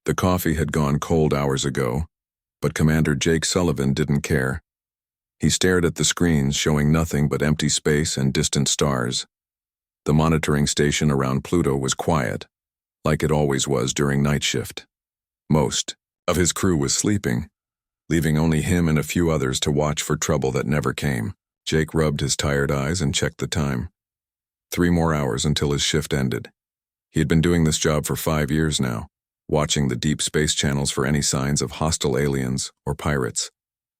The coffee had gone cold hours ago, but Commander Jake Sullivan didn't care. He stared at the screens showing nothing but empty space and distant stars. The monitoring station around Pluto was quiet, like it always was during night shift. Most of his crew was sleeping, leaving only him and a few others to watch for trouble that never came. Jake rubbed his tired eyes and checked the time. 3 more hours until his shift ended. He had been doing this job for 5 years now, watching the deep space channels for any signs of hostile aliens or pirates.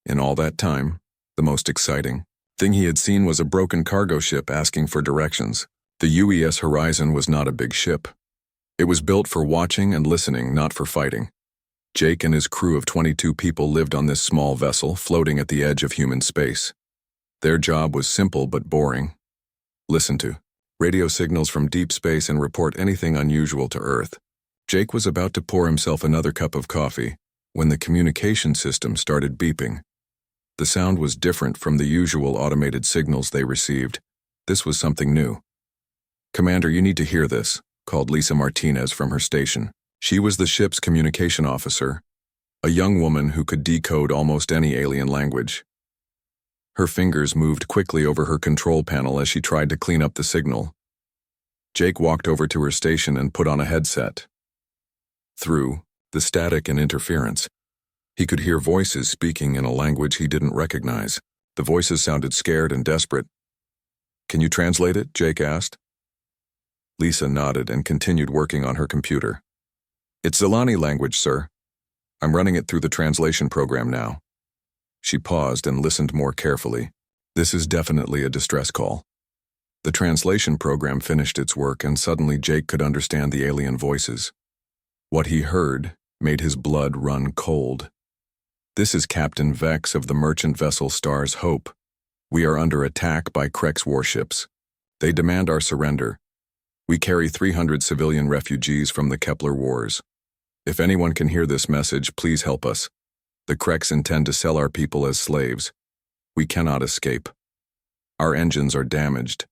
In all that time, the most exciting thing he had seen was a broken cargo ship asking for directions. The UES Horizon was not a big ship. It was built for watching and listening, not for fighting. Jake and his crew of 22 people lived on this small vessel floating at the edge of human space. Their job was simple but boring. Listen to radio signals from deep space and report anything unusual to Earth. Jake was about to pour himself another cup of coffee when the communication system started beeping. The sound was different from the usual automated signals they received. This was something new. "Commander, you need to hear this," called Lisa Martinez from her station. She was the ship's communication officer, a young woman who could decode almost any alien language. Her fingers moved quickly over her control panel as she tried to clean up the signal. Jake walked over to her station and put on a headset. Through the static and interference, he could hear voices speaking in a language he didn't recognize. The voices sounded scared and desperate. "Can you translate it?" Jake asked. Lisa nodded and continued working on her computer. "It's Zilani language, sir. I'm running it through the translation program now." She paused and listened more carefully. This is definitely a distress call. The translation program finished its work and suddenly Jake could understand the alien voices. What he heard made his blood run cold. "This is Captain Vex of the merchant vessel Star's Hope. We are under attack by Krex warships. They demand our surrender. We carry 300 civilian refugees from the Kepler Wars. If anyone can hear this message, please help us. The Krex intend to sell our people as slaves. We cannot escape. Our engines are damaged.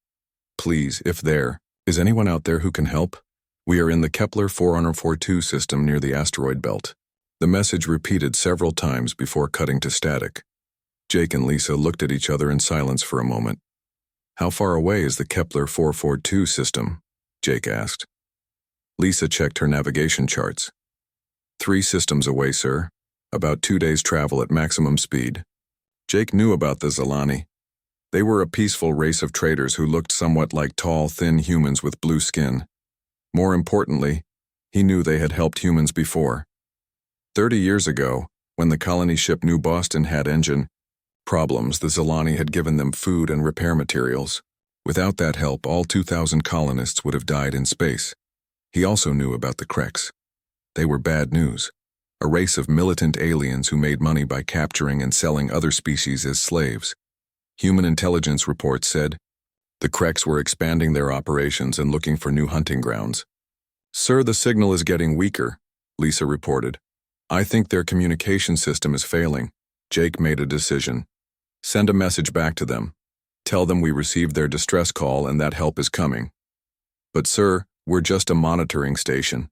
Please, if there is anyone out there who can help, we are in the Kepler 442 system near the asteroid belt." The message repeated several times before cutting to static. Jake and Lisa looked at each other in silence for a moment. "How far away is the Kepler 442 system?" Jake asked. Lisa checked her navigation charts. 3 systems away, sir. About 2 days' travel at maximum speed." Jake knew about the Zilani. They were a peaceful race of traders who looked somewhat like tall, thin humans with blue skin. More importantly, he knew they had helped humans before. 30 years ago, when the colony ship New Boston had engine problems, the Zilani had given them food and repair materials. Without that help, all 2,000 colonists would have died in space. He also knew about the Krex. They were bad news, a race of militant aliens who made money by capturing and selling other species as slaves. Human intelligence reports said the Krex were expanding their operations and looking for new hunting grounds. "Sir, the signal is getting weaker," Lisa reported. "I think their communication system is failing." Jake made a decision. "Send a message back to them. Tell them we received their distress call and that help is coming." "But sir, we're just a monitoring station.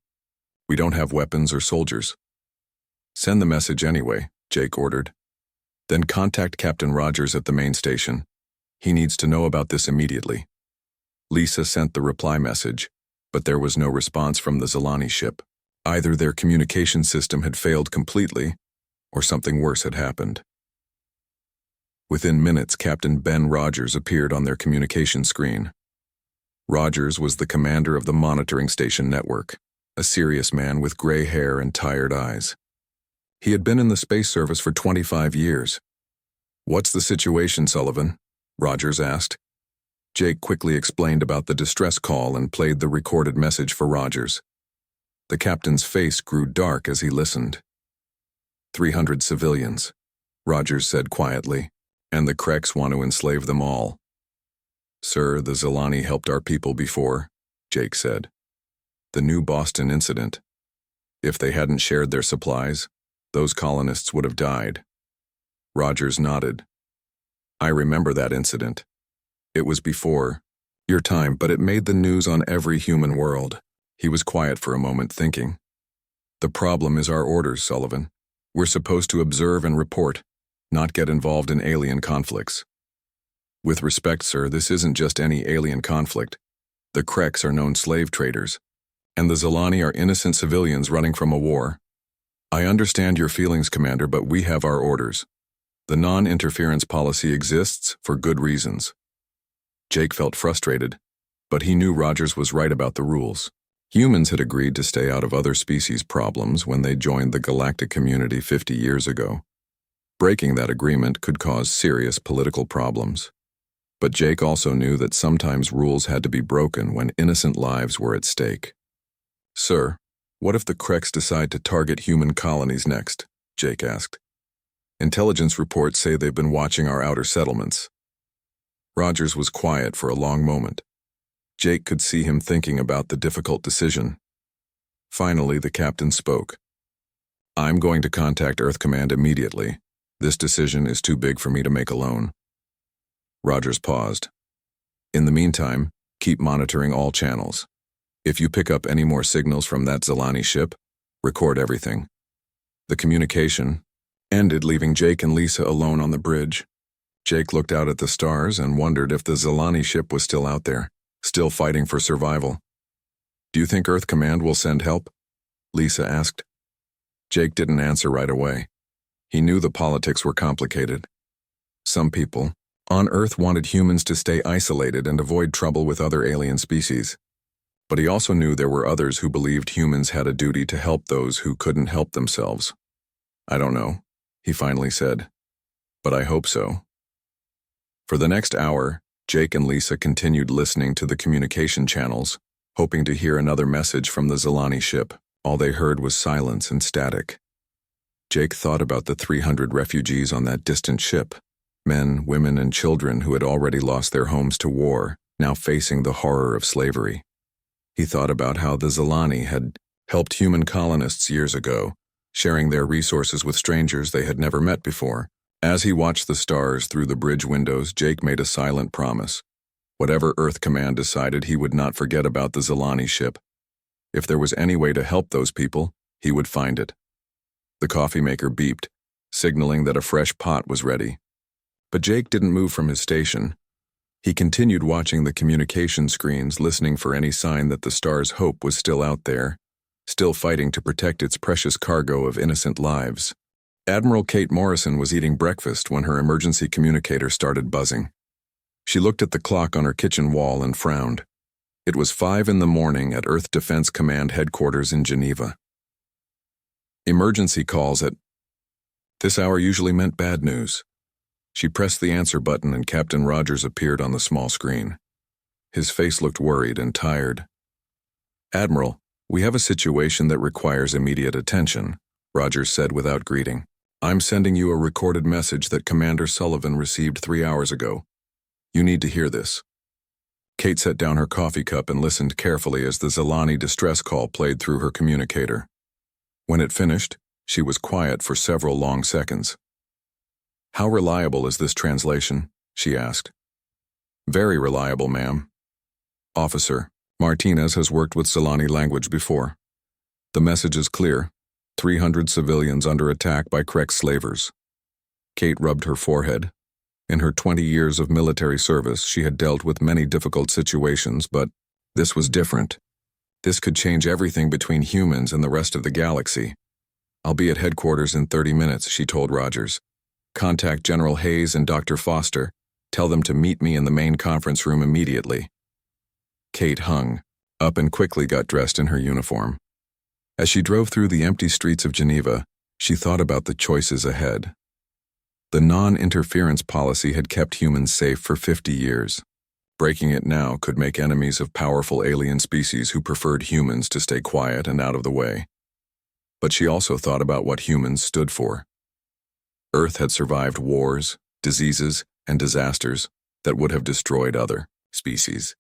We don't have weapons or soldiers." "Send the message anyway," Jake ordered. "Then contact Captain Rogers at the main station. He needs to know about this immediately." Lisa sent the reply message, but there was no response from the Zilani ship. Either their communication system had failed completely, or something worse had happened. Within minutes, Captain Ben Rogers appeared on their communication screen. Rogers was the commander of the monitoring station network, a serious man with gray hair and tired eyes. He had been in the space service for 25 years. "What's the situation, Sullivan?" Rogers asked. Jake quickly explained about the distress call and played the recorded message for Rogers. The captain's face grew dark as he listened. 300 civilians, Rogers said quietly, and the Krex want to enslave them all. "Sir, the Zilani helped our people before," Jake said. "The New Boston incident. If they hadn't shared their supplies, those colonists would have died." Rogers nodded. "I remember that incident. It was before your time, but it made the news on every human world." He was quiet for a moment, thinking. The problem is our orders, Sullivan. We're supposed to observe and report, not get involved in alien conflicts. With respect, sir, this isn't just any alien conflict. The Kreks are known slave traders, and the Zilani are innocent civilians running from a war. I understand your feelings, Commander, but we have our orders. The non-interference policy exists for good reasons. Jake felt frustrated, but he knew Rogers was right about the rules. Humans had agreed to stay out of other species' problems when they joined the galactic community 50 years ago. Breaking that agreement could cause serious political problems. But Jake also knew that sometimes rules had to be broken when innocent lives were at stake. Sir, what if the Kreks decide to target human colonies next? Jake asked. Intelligence reports say they've been watching our outer settlements. Rogers was quiet for a long moment. Jake could see him thinking about the difficult decision. Finally, the captain spoke. I'm going to contact Earth Command immediately. This decision is too big for me to make alone. Rogers paused. In the meantime, keep monitoring all channels. If you pick up any more signals from that Zilani ship, record everything. The communication ended, leaving Jake and Lisa alone on the bridge. Jake looked out at the stars and wondered if the Zilani ship was still out there, still fighting for survival. Do you think Earth Command will send help? Lisa asked. Jake didn't answer right away. He knew the politics were complicated. Some people on Earth wanted humans to stay isolated and avoid trouble with other alien species. But he also knew there were others who believed humans had a duty to help those who couldn't help themselves. I don't know, he finally said. But I hope so. For the next hour, Jake and Lisa continued listening to the communication channels, hoping to hear another message from the Zilani ship. All they heard was silence and static. Jake thought about the 300 refugees on that distant ship, men, women, and children who had already lost their homes to war, now facing the horror of slavery. He thought about how the Zilani had helped human colonists years ago, sharing their resources with strangers they had never met before. As he watched the stars through the bridge windows, Jake made a silent promise. Whatever Earth Command decided, he would not forget about the Zilani ship. If there was any way to help those people, he would find it. The coffee maker beeped, signaling that a fresh pot was ready. But Jake didn't move from his station. He continued watching the communication screens, listening for any sign that the Star's hope was still out there, still fighting to protect its precious cargo of innocent lives. Admiral Kate Morrison was eating breakfast when her emergency communicator started buzzing. She looked at the clock on her kitchen wall and frowned. It was 5 a.m. at Earth Defense Command headquarters in Geneva. Emergency calls at this hour usually meant bad news. She pressed the answer button and Captain Rogers appeared on the small screen. His face looked worried and tired. Admiral, we have a situation that requires immediate attention, Rogers said without greeting. I'm sending you a recorded message that Commander Sullivan received 3 hours ago. You need to hear this. Kate set down her coffee cup and listened carefully as the Zilani distress call played through her communicator. When it finished, she was quiet for several long seconds. How reliable is this translation? She asked. Very reliable, ma'am. Officer, Martinez has worked with Zilani language before. The message is clear. 300 civilians under attack by Krek slavers. Kate rubbed her forehead. In her 20 years of military service, she had dealt with many difficult situations, but this was different. This could change everything between humans and the rest of the galaxy. I'll be at headquarters in 30 minutes, she told Rogers. Contact General Hayes and Dr. Foster. Tell them to meet me in the main conference room immediately. Kate hung up and quickly got dressed in her uniform. As she drove through the empty streets of Geneva, she thought about the choices ahead. The non-interference policy had kept humans safe for 50 years. Breaking it now could make enemies of powerful alien species who preferred humans to stay quiet and out of the way. But she also thought about what humans stood for. Earth had survived wars, diseases, and disasters that would have destroyed other species.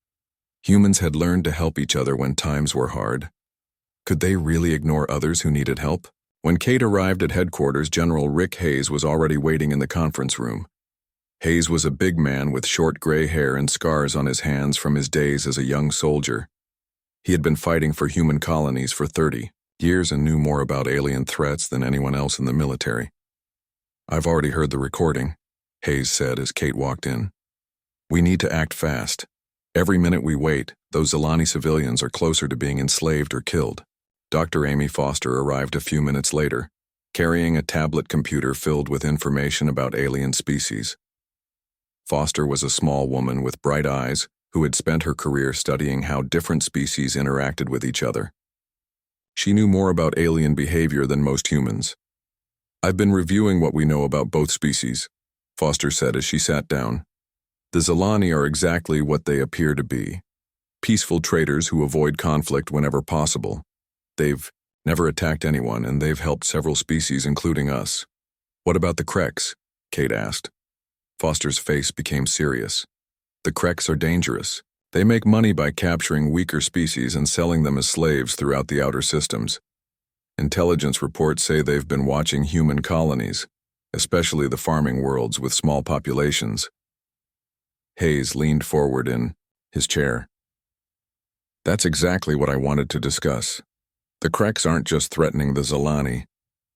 Humans had learned to help each other when times were hard. Could they really ignore others who needed help? When Kate arrived at headquarters, General Rick Hayes was already waiting in the conference room. Hayes was a big man with short gray hair and scars on his hands from his days as a young soldier. He had been fighting for human colonies for 30, years and knew more about alien threats than anyone else in the military. "I've already heard the recording," Hayes said as Kate walked in. "We need to act fast. Every minute we wait, those Zilani civilians are closer to being enslaved or killed." Dr. Amy Foster arrived a few minutes later, carrying a tablet computer filled with information about alien species. Foster was a small woman with bright eyes who had spent her career studying how different species interacted with each other. She knew more about alien behavior than most humans. "I've been reviewing what we know about both species," Foster said as she sat down. "The Zilani are exactly what they appear to be. Peaceful traders who avoid conflict whenever possible. They've never attacked anyone, and they've helped several species, including us." "What about the Kreks?" Kate asked. Foster's face became serious. "The Kreks are dangerous. They make money by capturing weaker species and selling them as slaves throughout the outer systems. Intelligence reports say they've been watching human colonies, especially the farming worlds with small populations." Hayes leaned forward in his chair. "That's exactly what I wanted to discuss. The Kreks aren't just threatening the Zilani.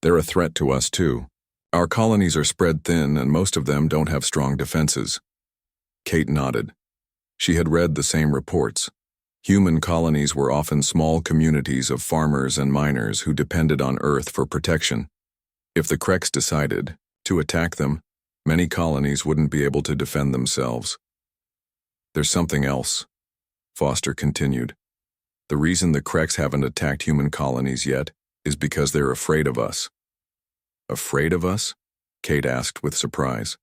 They're a threat to us too. Our colonies are spread thin and most of them don't have strong defenses." Kate nodded. She had read the same reports. Human colonies were often small communities of farmers and miners who depended on Earth for protection. If the Kreks decided to attack them, many colonies wouldn't be able to defend themselves. "There's something else," Foster continued. "The reason the Kreks haven't attacked human colonies yet is because they're afraid of us." "Afraid of us?" Kate asked with surprise.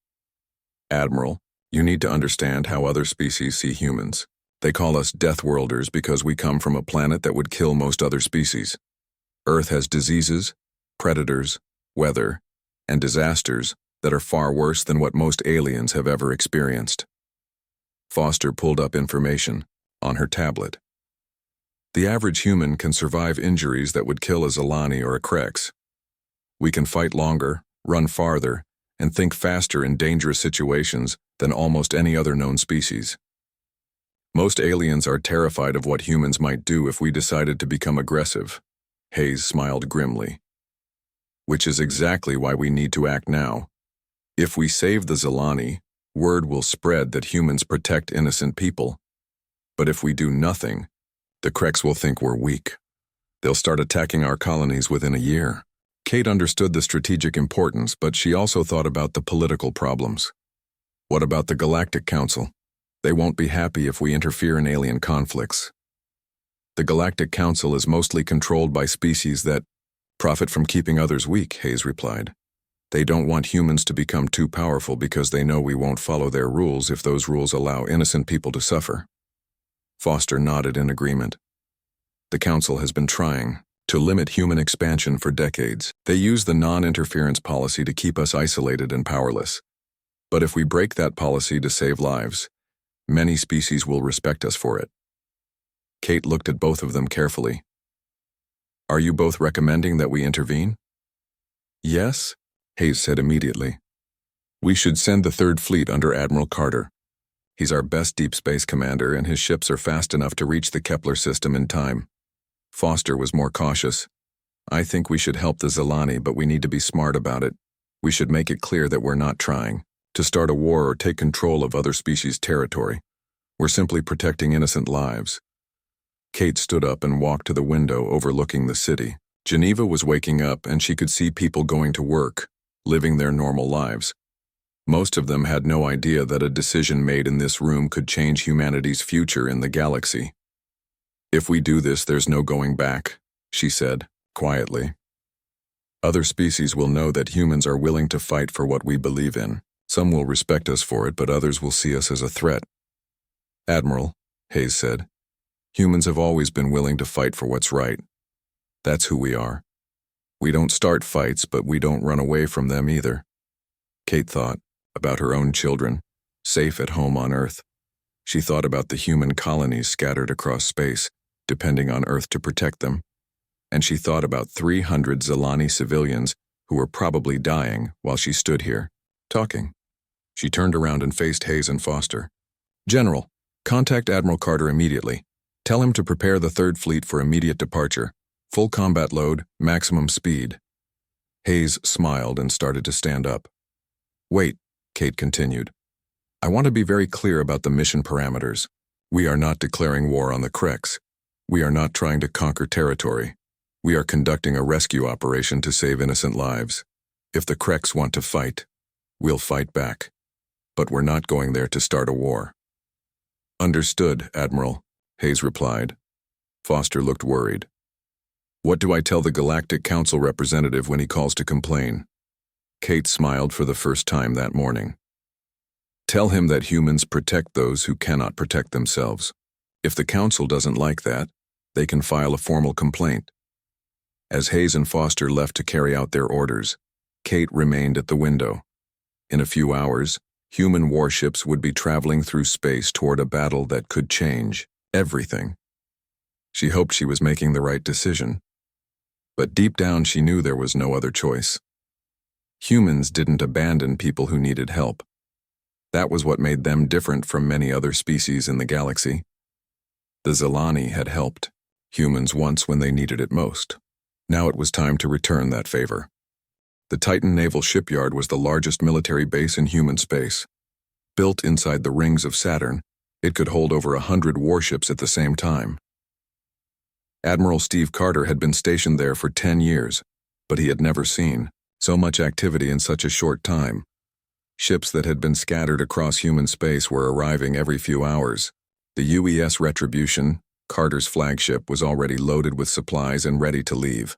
"Admiral, you need to understand how other species see humans. They call us Deathworlders because we come from a planet that would kill most other species. Earth has diseases, predators, weather, and disasters that are far worse than what most aliens have ever experienced." Foster pulled up information on her tablet. "The average human can survive injuries that would kill a Zilani or a Kreks. We can fight longer, run farther, and think faster in dangerous situations than almost any other known species. Most aliens are terrified of what humans might do if we decided to become aggressive." Hayes smiled grimly. "Which is exactly why we need to act now. If we save the Zilani, word will spread that humans protect innocent people. But if we do nothing, the Kreks will think we're weak. They'll start attacking our colonies within a year." Kate understood the strategic importance, but she also thought about the political problems. "What about the Galactic Council? They won't be happy if we interfere in alien conflicts." "The Galactic Council is mostly controlled by species that profit from keeping others weak," Hayes replied. "They don't want humans to become too powerful because they know we won't follow their rules if those rules allow innocent people to suffer." Foster nodded in agreement. "The Council has been trying to limit human expansion for decades. They use the non-interference policy to keep us isolated and powerless. But if we break that policy to save lives, many species will respect us for it." Kate looked at both of them carefully. "Are you both recommending that we intervene?" "Yes," Hayes said immediately. "We should send the Third Fleet under Admiral Carter. He's our best deep space commander and his ships are fast enough to reach the Kepler system in time." Foster was more cautious. "I think we should help the Zilani, but we need to be smart about it. We should make it clear that we're not trying to start a war or take control of other species' territory. We're simply protecting innocent lives." Kate stood up and walked to the window overlooking the city. Geneva was waking up and she could see people going to work, living their normal lives. Most of them had no idea that a decision made in this room could change humanity's future in the galaxy. "If we do this, there's no going back," she said, quietly. "Other species will know that humans are willing to fight for what we believe in. Some will respect us for it, but others will see us as a threat." "Admiral," Hayes said, "humans have always been willing to fight for what's right. That's who we are. We don't start fights, but we don't run away from them either." Kate thought about her own children, safe at home on Earth. She thought about the human colonies scattered across space, depending on Earth to protect them. And she thought about 300 Zilani civilians who were probably dying while she stood here, talking. She turned around and faced Hayes and Foster. "General, contact Admiral Carter immediately. Tell him to prepare the Third Fleet for immediate departure. Full combat load, maximum speed. Hayes smiled and started to stand up. Wait, Kate continued. I want to be very clear about the mission parameters. We are not declaring war on the Kreks. We are not trying to conquer territory. We are conducting a rescue operation to save innocent lives. If the Kreks want to fight, we'll fight back. But we're not going there to start a war. Understood, Admiral, Hayes replied. Foster looked worried. What do I tell the Galactic Council representative when he calls to complain? Kate smiled for the first time that morning. Tell him that humans protect those who cannot protect themselves. If the Council doesn't like that, they can file a formal complaint. As Hayes and Foster left to carry out their orders, Kate remained at the window. In a few hours, human warships would be traveling through space toward a battle that could change everything. She hoped she was making the right decision. But deep down she knew there was no other choice. Humans didn't abandon people who needed help. That was what made them different from many other species in the galaxy. The Zelani had helped humans once when they needed it most. Now it was time to return that favor. The Titan Naval Shipyard was the largest military base in human space. Built inside the rings of Saturn, it could hold over 100 warships at the same time. Admiral Steve Carter had been stationed there for 10 years, but he had never seen so much activity in such a short time. Ships that had been scattered across human space were arriving every few hours. The UES Retribution, Carter's flagship, was already loaded with supplies and ready to leave.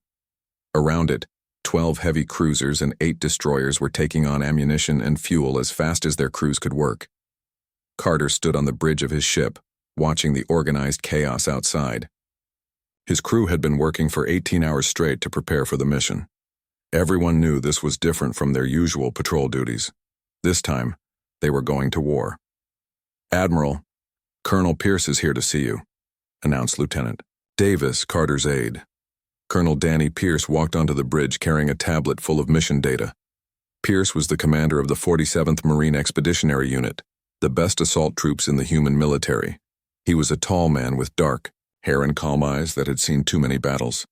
Around it, 12 heavy cruisers and 8 destroyers were taking on ammunition and fuel as fast as their crews could work. Carter stood on the bridge of his ship, watching the organized chaos outside. His crew had been working for 18 hours straight to prepare for the mission. Everyone knew this was different from their usual patrol duties. This time, they were going to war. Admiral, Colonel Pierce is here to see you, announced Lieutenant Davis, Carter's aide. Colonel Danny Pierce walked onto the bridge carrying a tablet full of mission data. Pierce was the commander of the 47th Marine Expeditionary Unit, the best assault troops in the human military. He was a tall man with dark hair and calm eyes that had seen too many battles.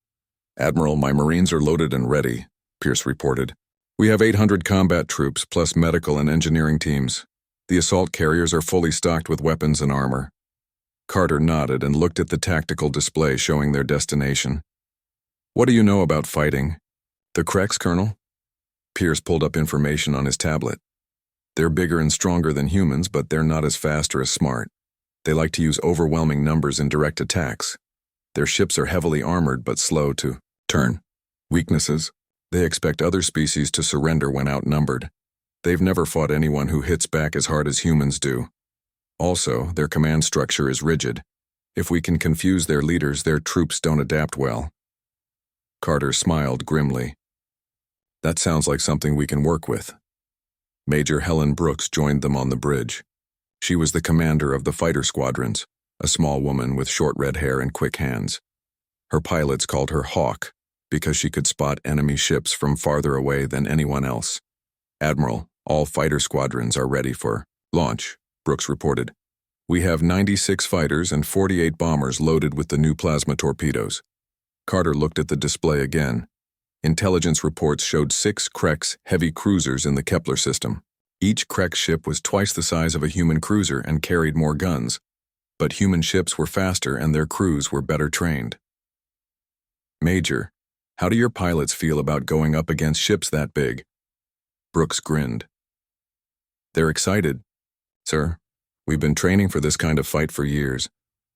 Admiral, my Marines are loaded and ready, Pierce reported. We have 800 combat troops plus medical and engineering teams. The assault carriers are fully stocked with weapons and armor. Carter nodded and looked at the tactical display showing their destination. What do you know about fighting? The Kreks, Colonel? Pierce pulled up information on his tablet. They're bigger and stronger than humans, but they're not as fast or as smart. They like to use overwhelming numbers in direct attacks. Their ships are heavily armored but slow to turn. Weaknesses: they expect other species to surrender when outnumbered. They've never fought anyone who hits back as hard as humans do. Also, their command structure is rigid. If we can confuse their leaders, their troops don't adapt well. Carter smiled grimly. That sounds like something we can work with. Major Helen Brooks joined them on the bridge. She was the commander of the fighter squadrons, a small woman with short red hair and quick hands. Her pilots called her Hawk because she could spot enemy ships from farther away than anyone else. Admiral, all fighter squadrons are ready for launch, Brooks reported. We have 96 fighters and 48 bombers loaded with the new plasma torpedoes. Carter looked at the display again. Intelligence reports showed 6 Kreks heavy cruisers in the Kepler system. Each Krek ship was twice the size of a human cruiser and carried more guns, but human ships were faster and their crews were better trained. Major, how do your pilots feel about going up against ships that big? Brooks grinned. They're excited. Sir, we've been training for this kind of fight for years.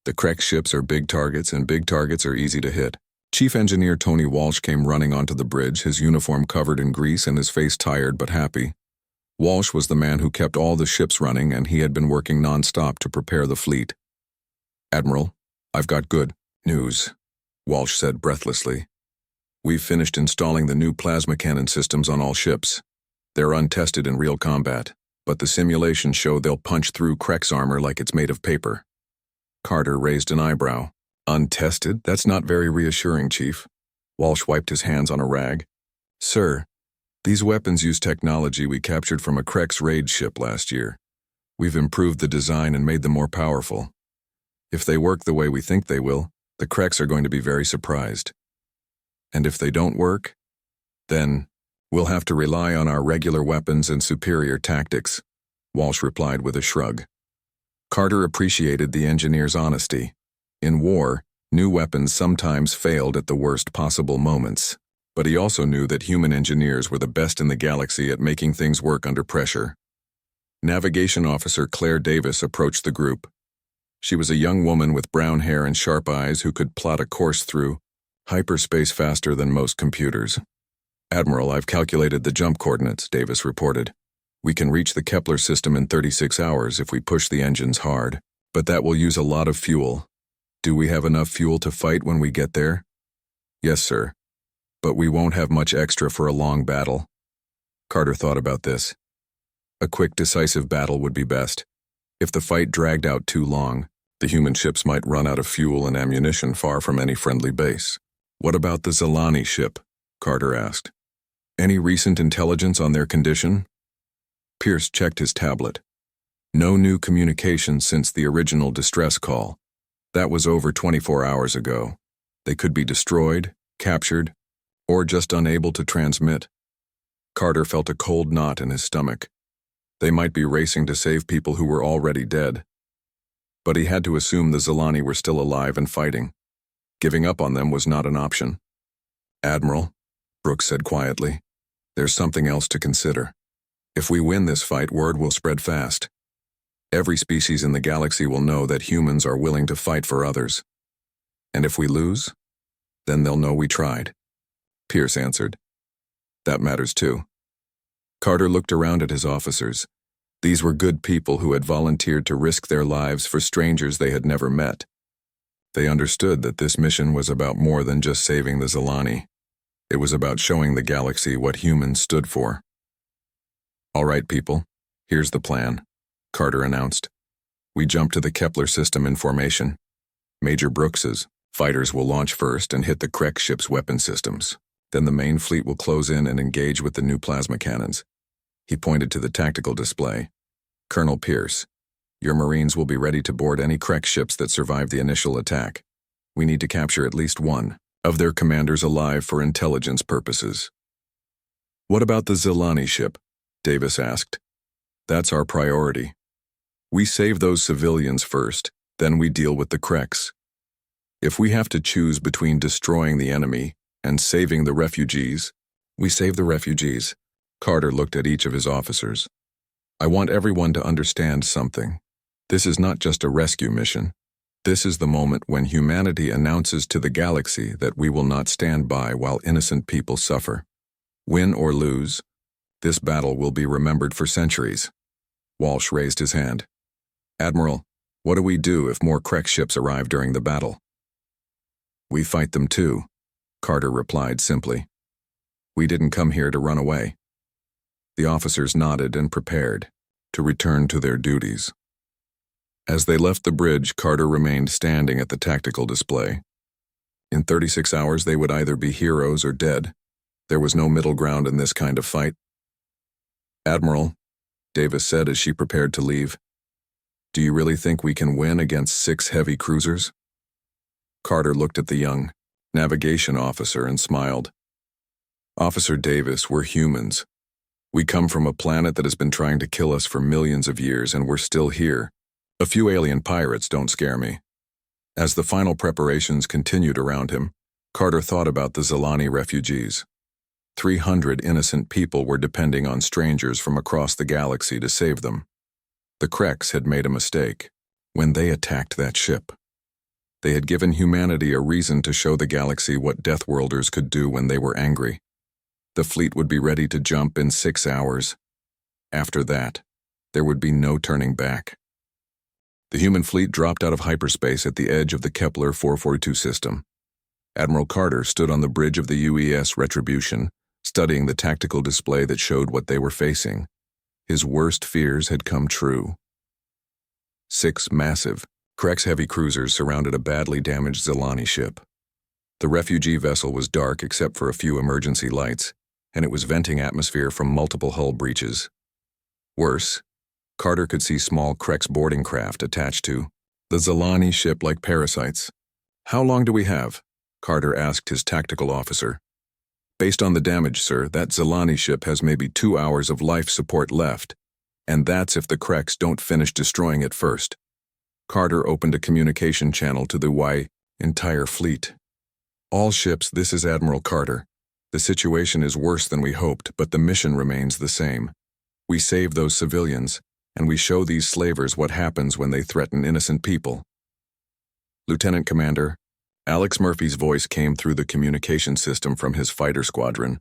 The Krek ships are big targets and big targets are easy to hit. Chief Engineer Tony Walsh came running onto the bridge, his uniform covered in grease and his face tired but happy. Walsh was the man who kept all the ships running, and he had been working non-stop to prepare the fleet. Admiral, I've got good news, Walsh said breathlessly. We've finished installing the new plasma cannon systems on all ships. They're untested in real combat, but the simulations show they'll punch through Krek's armor like it's made of paper. Carter raised an eyebrow. Untested? That's not very reassuring, Chief. Walsh wiped his hands on a rag. Sir, these weapons use technology we captured from a Krek's raid ship last year. We've improved the design and made them more powerful. If they work the way we think they will, the Kreks are going to be very surprised. And if they don't work, then we'll have to rely on our regular weapons and superior tactics, Walsh replied with a shrug. Carter appreciated the engineer's honesty. In war, new weapons sometimes failed at the worst possible moments, but he also knew that human engineers were the best in the galaxy at making things work under pressure. Navigation Officer Claire Davis approached the group. She was a young woman with brown hair and sharp eyes who could plot a course through hyperspace faster than most computers. "Admiral, I've calculated the jump coordinates," Davis reported. "We can reach the Kepler system in 36 hours if we push the engines hard, but that will use a lot of fuel. Do we have enough fuel to fight when we get there?" "Yes, sir. But we won't have much extra for a long battle." Carter thought about this. A quick, decisive battle would be best. If the fight dragged out too long, the human ships might run out of fuel and ammunition far from any friendly base. "What about the Zilani ship?" Carter asked. "Any recent intelligence on their condition?" Pierce checked his tablet. No new communication since the original distress call. That was over 24 hours ago. They could be destroyed, captured, or just unable to transmit. Carter felt a cold knot in his stomach. They might be racing to save people who were already dead. But he had to assume the Zilani were still alive and fighting. Giving up on them was not an option. "Admiral," Brooks said quietly, "there's something else to consider. If we win this fight, word will spread fast. Every species in the galaxy will know that humans are willing to fight for others. And if we lose, then they'll know we tried." Pierce answered. "That matters too." Carter looked around at his officers. These were good people who had volunteered to risk their lives for strangers they had never met. They understood that this mission was about more than just saving the Zilani. It was about showing the galaxy what humans stood for. "All right, people, here's the plan," Carter announced. "We jump to the Kepler system in formation. Major Brooks's fighters will launch first and hit the Krek ship's weapon systems. Then the main fleet will close in and engage with the new plasma cannons." He pointed to the tactical display. "Colonel Pierce, your Marines will be ready to board any Krek ships that survive the initial attack. We need to capture at least one of their commanders alive for intelligence purposes." "What about the Zilani ship?" Davis asked. "That's our priority. We save those civilians first, then we deal with the Kreks. If we have to choose between destroying the enemy and saving the refugees, we save the refugees." Carter looked at each of his officers. "I want everyone to understand something. This is not just a rescue mission. This is the moment when humanity announces to the galaxy that we will not stand by while innocent people suffer. Win or lose, this battle will be remembered for centuries." Walsh raised his hand. "Admiral, what do we do if more Krek ships arrive during the battle?" "We fight them too," Carter replied simply. "We didn't come here to run away." The officers nodded and prepared to return to their duties. As they left the bridge, Carter remained standing at the tactical display. In 36 hours, they would either be heroes or dead. There was no middle ground in this kind of fight. "Admiral," Davis said as she prepared to leave, "do you really think we can win against 6 heavy cruisers?" Carter looked at the young navigation officer and smiled. "Officer Davis, we're humans. We come from a planet that has been trying to kill us for millions of years, and we're still here. A few alien pirates don't scare me." As the final preparations continued around him, Carter thought about the Zilani refugees. 300 innocent people were depending on strangers from across the galaxy to save them. The Kreks had made a mistake when they attacked that ship. They had given humanity a reason to show the galaxy what Deathworlders could do when they were angry. The fleet would be ready to jump in 6 hours. After that, there would be no turning back. The human fleet dropped out of hyperspace at the edge of the Kepler 442 system. Admiral Carter stood on the bridge of the UES Retribution, studying the tactical display that showed what they were facing. His worst fears had come true. 6 massive Krek's heavy cruisers surrounded a badly damaged Zilani ship. The refugee vessel was dark except for a few emergency lights, and it was venting atmosphere from multiple hull breaches. Worse, Carter could see small Krek's boarding craft attached to the Zilani ship like parasites. "How long do we have?" Carter asked his tactical officer. Based on the damage, sir, that Zilani ship has maybe 2 hours of life support left, and that's if the Kreks don't finish destroying it first. Carter opened a communication channel to the entire fleet. All ships, this is Admiral Carter. The situation is worse than we hoped, but the mission remains the same. We save those civilians, and we show these slavers what happens when they threaten innocent people. Lieutenant Commander, Alex Murphy's voice came through the communication system from his fighter squadron.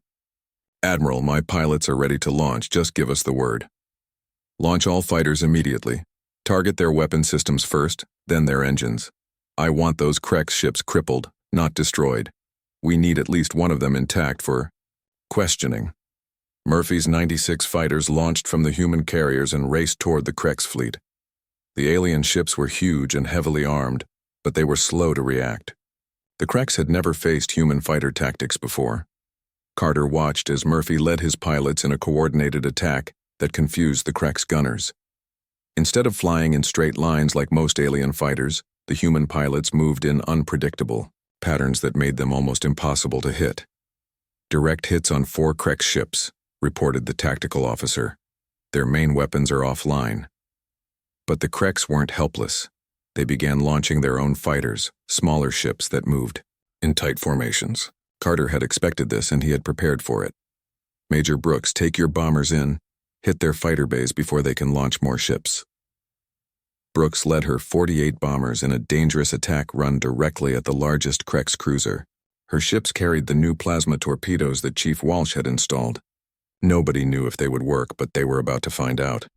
Admiral, my pilots are ready to launch, just give us the word. Launch all fighters immediately. Target their weapon systems first, then their engines. I want those Kreks ships crippled, not destroyed. We need at least one of them intact for questioning. Murphy's 96 fighters launched from the human carriers and raced toward the Kreks fleet. The alien ships were huge and heavily armed, but they were slow to react. The Kreks had never faced human fighter tactics before. Carter watched as Murphy led his pilots in a coordinated attack that confused the Kreks gunners. Instead of flying in straight lines like most alien fighters, the human pilots moved in unpredictable patterns that made them almost impossible to hit. Direct hits on 4 Kreks ships, reported the tactical officer. Their main weapons are offline. But the Kreks weren't helpless. They began launching their own fighters, smaller ships that moved in tight formations. Carter had expected this and he had prepared for it. Major Brooks, take your bombers in, hit their fighter bays before they can launch more ships. Brooks led her 48 bombers in a dangerous attack run directly at the largest Kreks cruiser. Her ships carried the new plasma torpedoes that Chief Walsh had installed. Nobody knew if they would work, but they were about to find out.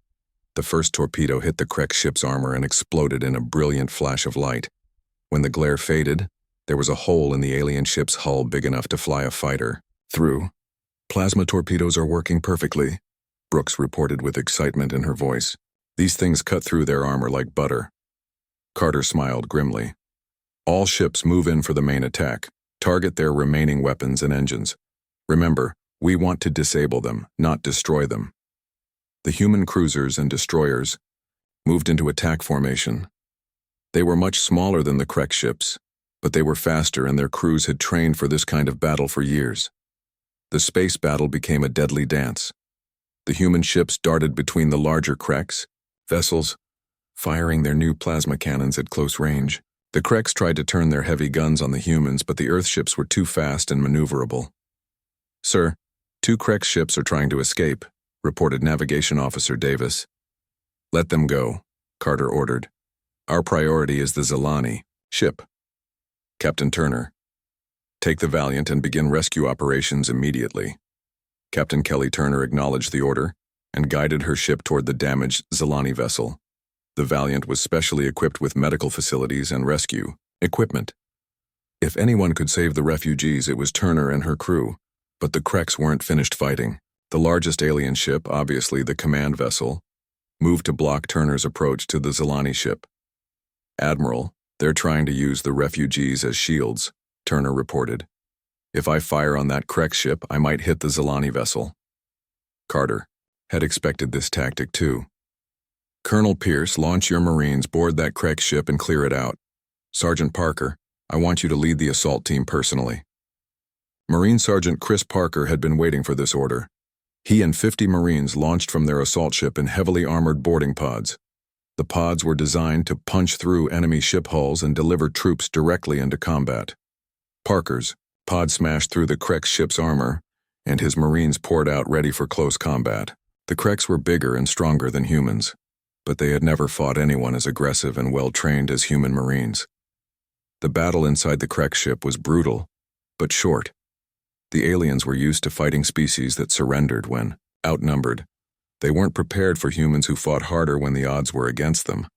The first torpedo hit the Kreks ship's armor and exploded in a brilliant flash of light. When the glare faded, there was a hole in the alien ship's hull big enough to fly a fighter through. Plasma torpedoes are working perfectly, Brooks reported with excitement in her voice. These things cut through their armor like butter. Carter smiled grimly. All ships move in for the main attack. Target their remaining weapons and engines. Remember, we want to disable them, not destroy them. The human cruisers and destroyers moved into attack formation. They were much smaller than the Kreks ships, but they were faster and their crews had trained for this kind of battle for years. The space battle became a deadly dance. The human ships darted between the larger Kreks vessels, firing their new plasma cannons at close range. The Kreks tried to turn their heavy guns on the humans, but the Earth ships were too fast and maneuverable. Sir, 2 Kreks ships are trying to escape, reported Navigation Officer Davis. Let them go, Carter ordered. Our priority is the Zilani ship. Captain Turner, take the Valiant and begin rescue operations immediately. Captain Kelly Turner acknowledged the order and guided her ship toward the damaged Zilani vessel. The Valiant was specially equipped with medical facilities and rescue equipment. If anyone could save the refugees, it was Turner and her crew, but the Kreks weren't finished fighting. The largest alien ship, obviously the command vessel, moved to block Turner's approach to the Zilani ship. Admiral, they're trying to use the refugees as shields, Turner reported. If I fire on that Kreks ship, I might hit the Zilani vessel. Carter had expected this tactic too. Colonel Pierce, launch your Marines, board that Kreks ship and clear it out. Sergeant Parker, I want you to lead the assault team personally. Marine Sergeant Chris Parker had been waiting for this order. He and 50 Marines launched from their assault ship in heavily armored boarding pods. The pods were designed to punch through enemy ship hulls and deliver troops directly into combat. Parker's pod smashed through the Kreks ship's armor, and his Marines poured out ready for close combat. The Kreks were bigger and stronger than humans, but they had never fought anyone as aggressive and well-trained as human Marines. The battle inside the Kreks ship was brutal, but short. The aliens were used to fighting species that surrendered when outnumbered. They weren't prepared for humans who fought harder when the odds were against them.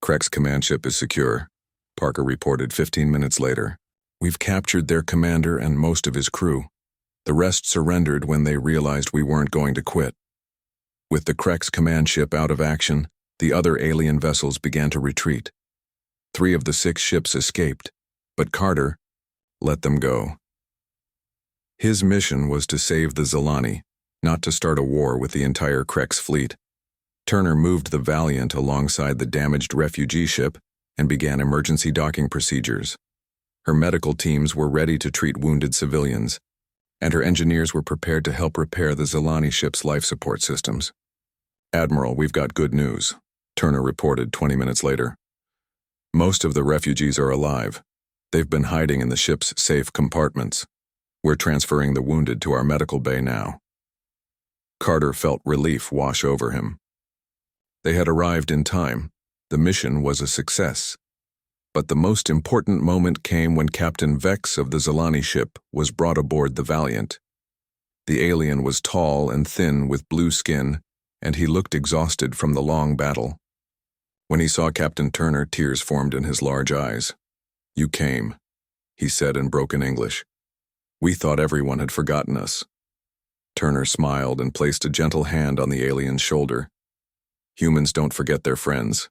Kreks' command ship is secure, Parker reported 15 minutes later. We've captured their commander and most of his crew. The rest surrendered when they realized we weren't going to quit. With the Kreks' command ship out of action, the other alien vessels began to retreat. 3 of the 6 ships escaped, but Carter let them go. His mission was to save the Zilani, not to start a war with the entire Kreks fleet. Turner moved the Valiant alongside the damaged refugee ship and began emergency docking procedures. Her medical teams were ready to treat wounded civilians, and her engineers were prepared to help repair the Zilani ship's life support systems. "Admiral, we've got good news," Turner reported 20 minutes later. "Most of the refugees are alive. They've been hiding in the ship's safe compartments. We're transferring the wounded to our medical bay now." Carter felt relief wash over him. They had arrived in time. The mission was a success. But the most important moment came when Captain Vex of the Zilani ship was brought aboard the Valiant. The alien was tall and thin with blue skin, and he looked exhausted from the long battle. When he saw Captain Turner, tears formed in his large eyes. "You came," he said in broken English. "We thought everyone had forgotten us." Turner smiled and placed a gentle hand on the alien's shoulder. "Humans don't forget their friends.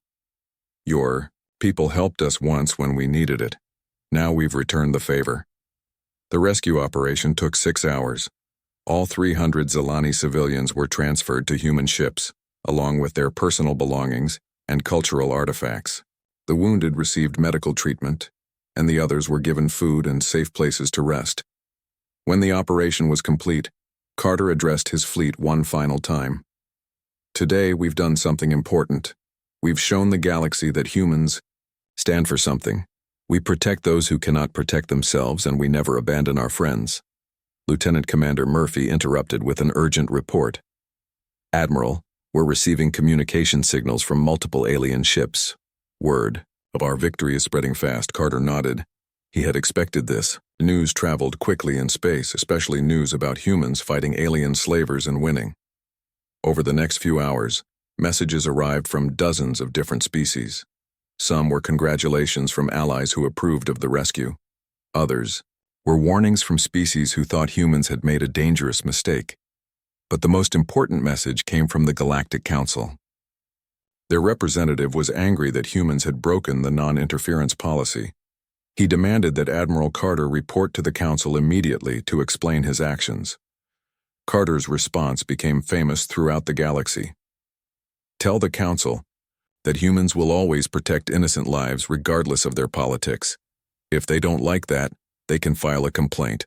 Your people helped us once when we needed it. Now we've returned the favor." The rescue operation took 6 hours. All 300 Zilani civilians were transferred to human ships, along with their personal belongings and cultural artifacts. The wounded received medical treatment, and the others were given food and safe places to rest. When the operation was complete, Carter addressed his fleet one final time. "Today we've done something important. We've shown the galaxy that humans stand for something. We protect those who cannot protect themselves, and we never abandon our friends." Lieutenant Commander Murphy interrupted with an urgent report. "Admiral, we're receiving communication signals from multiple alien ships. Word of our victory is spreading fast." Carter nodded. He had expected this. News traveled quickly in space, especially news about humans fighting alien slavers and winning. Over the next few hours, messages arrived from dozens of different species. Some were congratulations from allies who approved of the rescue. Others were warnings from species who thought humans had made a dangerous mistake. But the most important message came from the Galactic Council. Their representative was angry that humans had broken the non-interference policy. He demanded that Admiral Carter report to the Council immediately to explain his actions. Carter's response became famous throughout the galaxy. "Tell the Council that humans will always protect innocent lives regardless of their politics. If they don't like that, they can file a complaint."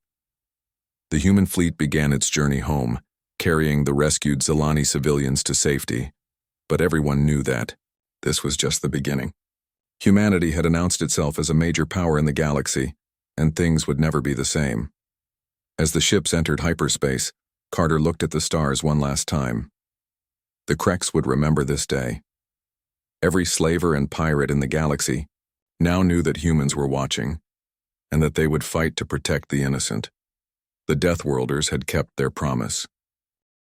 The human fleet began its journey home, carrying the rescued Zilani civilians to safety. But everyone knew that this was just the beginning. Humanity had announced itself as a major power in the galaxy, and things would never be the same. As the ships entered hyperspace, Carter looked at the stars one last time. The Kreks would remember this day. Every slaver and pirate in the galaxy now knew that humans were watching, and that they would fight to protect the innocent. The Deathworlders had kept their promise.